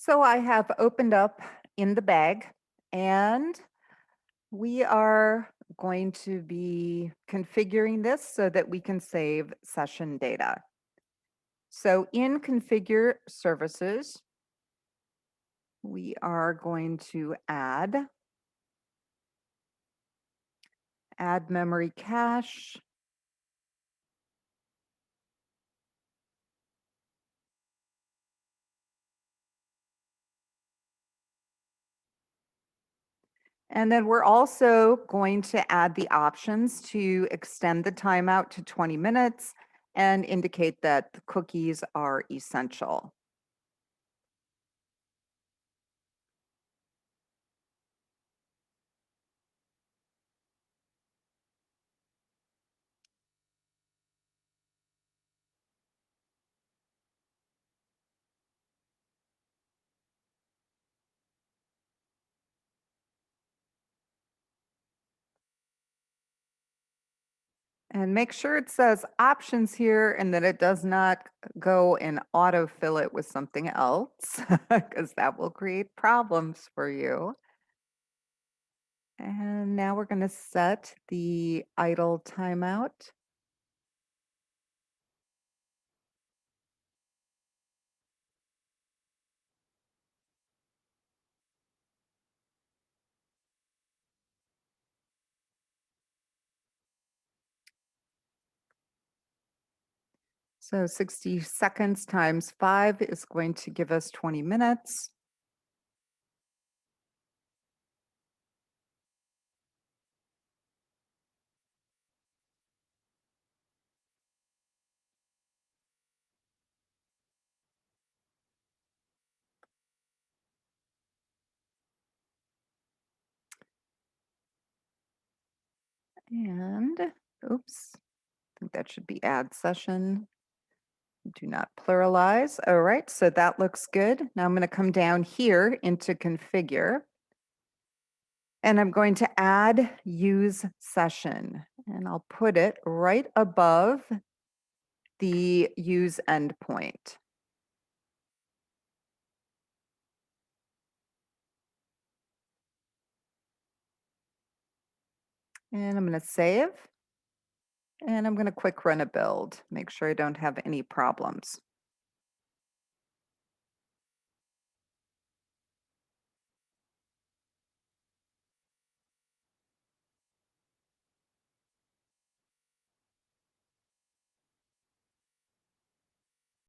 So I have opened up in the bag and we are going to be configuring this so that we can save session data. So in configure services, we are going to add memory cache. And then we're also going to add the options to extend the timeout to 20 minutes and indicate that the cookies are essential. And make sure it says options here and that it does not go and autofill it with something else because that will create problems for you. And now we're going to set the idle timeout. So 60 seconds times 5 is going to give us 20 minutes. And oops, I think that should be add session. Do not pluralize. All right, so that looks good. Now I'm going to come down here into configure. And I'm going to add use session, and I'll put it right above the use endpoint. And I'm going to save, and I'm going to quick run a build, make sure I don't have any problems.